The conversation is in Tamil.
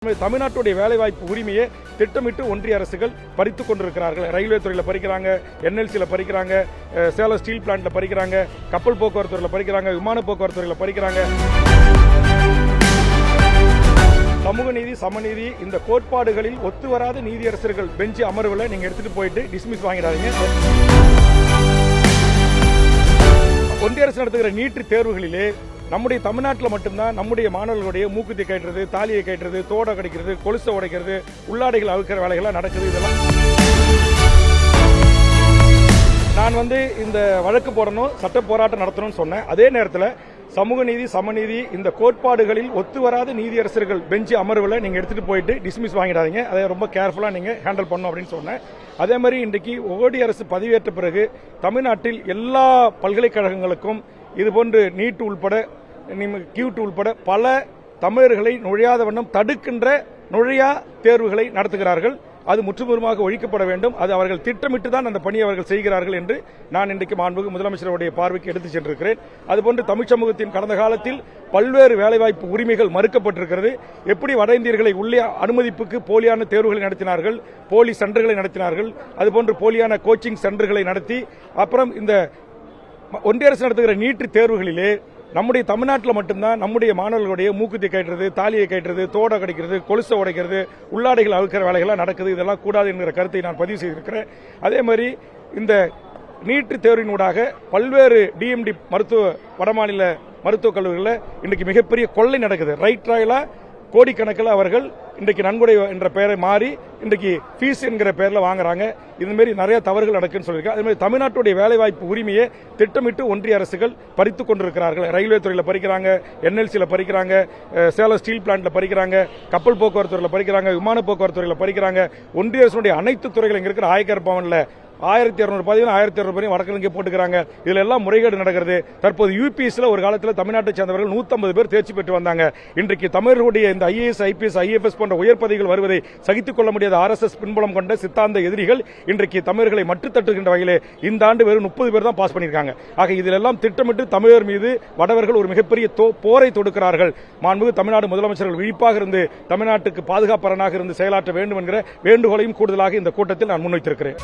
அதுமாதிரி தமிழ்நாட்டுடைய வேலைவாய்ப்பு உரிமையை திட்டமிட்டு ஒன்றிய அரசுகள் பறித்துக் கொண்டிருக்கிறார்கள். ரயில்வே துறையில் பறிக்கிறாங்க, என்எல்சியில் பறிக்கிறாங்க, சேலம் ஸ்டீல் பிளான்ட்ல பறிக்கிறாங்க, கப்பல் போக்குவரத்து துறையில் பறிக்கிறாங்க, விமான போக்குவரத்து துறையில் பறிக்கிறாங்க. சமூக நீதி, சமநீதி இந்த கோட்பாடுகளில் ஒத்துவராத நீதியரசர்கள் பெஞ்ச் அமர்வில் நீங்க எடுத்துட்டு போயிட்டு டிஸ்மிஸ் வாங்கிடாதீங்க. ஒன்றிய அரசு நடத்துகிற நீட் தேர்வுகளிலே நம்முடைய தமிழ்நாட்டில் மட்டும்தான் நம்முடைய மாணவர்களுடைய மூக்குத்தி கட்டுறது, தாலியை கட்டுறது, தோடை கடிக்கிறது, கொலுசை உடைக்கிறது, உள்ளாடைகள் அவிக்கிற வேலைகள்லாம் நடக்குது. இதெல்லாம் நான் இந்த வழக்கு போடணும், சட்ட போராட்டம் நடத்தணும்னு சொன்னேன். அதே நேரத்தில் சமூக நீதி, சமநீதி இந்த கோட்பாடுகளில் ஒத்துவராத நீதியரசர்கள் பெஞ்ச் அமர்வில் நீங்க எடுத்துட்டு போயிட்டு டிஸ்மிஸ் வாங்கிடாதீங்க. அதை ரொம்ப கேர்ஃபுல்லா நீங்க ஹேண்டில் பண்ணணும் அப்படின்னு சொன்னேன். அதே மாதிரி இன்றைக்கு மோடி அரசு பதவியேற்ற பிறகு தமிழ்நாட்டில் எல்லா பல்கலைக்கழகங்களுக்கும் இதுபோன்று நீட் உள்பட கியூட் உள்பட பல தமிழர்களை நுழையாத வண்ணம் தடுக்கின்ற நுழையா தேர்வுகளை நடத்துகிறார்கள். அது முற்றுமுழுமாக ஒழிக்கப்பட வேண்டும். அது அவர்கள் திட்டமிட்டு தான் அந்த பணியை அவர்கள் செய்கிறார்கள் என்று நான் இன்றைக்கு மாண்புமிகு முதலமைச்சருடைய பார்வைக்கு எடுத்துச் சென்றிருக்கிறேன். அதுபோன்று தமிழ் சமூகத்தின் கடந்த காலத்தில் பல்வேறு வேலைவாய்ப்பு உரிமைகள் மறுக்கப்பட்டிருக்கிறது. எப்படி வட இந்தியர்களை உள்ளே அனுமதிப்புக்கு போலியான தேர்வுகளை நடத்தினார்கள், போலி சென்டர்களை நடத்தினார்கள், அதுபோன்று போலியான கோச்சிங் சென்டர்களை நடத்தி அப்புறம் இந்த ஒன்றிய அரசு நடத்துகிற நீட் தேர்வுகளிலே நம்முடைய தமிழ்நாட்டில் மட்டும்தான் நம்முடைய மாணவர்களுடைய மூக்குத்தி கட்டுறது, தாலியை கட்டுறது, தோடை கடிக்கிறது, கொலுசை உடைக்கிறது, உள்ளாடைகள் அவிக்கிற வேலைகள்லாம் நடக்குது. இதெல்லாம் கூடாது என்கிற கருத்தை நான் பதிவு செய்திருக்கிறேன். அதே மாதிரி இந்த நீட் தேர்வினூடாக பல்வேறு டிஎம்டி வடமாநில மருத்துவக் கல்லூரிகளில் இன்றைக்கு மிகப்பெரிய கொள்ளை நடக்குது. ரைட் ராயலா கோடிக்கணக்கில் அவர்கள் இன்றைக்கு நன்கொடை என்ற பெயரை மாறி இன்றைக்கு ஃபீஸ் என்கிற பெயரில் வாங்குறாங்க. இதுமாரி நிறைய தவறுகள் நடக்குன்னு சொல்லியிருக்காங்க. அதே மாதிரி தமிழ்நாட்டுடைய வேலைவாய்ப்பு உரிமையை திட்டமிட்டு ஒன்றிய அரசுகள் பறித்துக் கொண்டிருக்கிறார்கள். ரயில்வே துறையில் பறிக்கிறாங்க, என்எல்சியில் பறிக்கிறாங்க, சேலம் ஸ்டீல் பிளான்ட்ல பறிக்கிறாங்க, கப்பல் போக்குவரத்து துறையில் பறிக்கிறாங்க, விமான போக்குவரத்து துறையில் பறிக்கிறாங்க. ஒன்றிய அரசுடைய அனைத்து துறைகள் இங்க இருக்கிற ஆயக்கர் பவன்ல 1200 பதிவு 1200 வடக்கிழங்கை போட்டுக்கிறாங்க. இதுல எல்லாம் முறைகேடு நடக்கிறது. தற்போது யூபிஎஸ்ல ஒரு காலத்தில் தமிழ்நாட்டை சேர்ந்தவர்கள் 150 பேர் தேர்ச்சி பெற்று வந்தாங்க. இன்றைக்கு தமிழர்களுடைய இந்த ஐஏஎஸ், ஐபிஎஸ், ஐஎஃப்எஸ் போன்ற உயர் பதவிகள் வருவதை சகித்துக் கொள்ள முடியாத ஆர்எஸ்எஸ் பின்புலம் கொண்ட சித்தாந்த எதிரிகள் இன்றைக்கு தமிழர்களை மட்டுத்தட்டுகின்ற வகையிலே இந்த ஆண்டு வெறும் 30 பேர் தான் பாஸ் பண்ணியிருக்காங்க. ஆக இதிலெல்லாம் திட்டமிட்டு தமிழர் மீது வடவர்கள் ஒரு மிகப்பெரிய போரை தொடுக்கிறார்கள். மாண்புமிகு தமிழ்நாடு முதலமைச்சர்கள் விழிப்பாக இருந்து தமிழ்நாட்டுக்கு பாதுகாப்பரனாக இருந்து செயலாற்ற வேண்டும் என்கிற வேண்டுகோளையும் கூடுதலாக இந்த கூட்டத்தில் நான் முன்வைத்திருக்கிறேன்.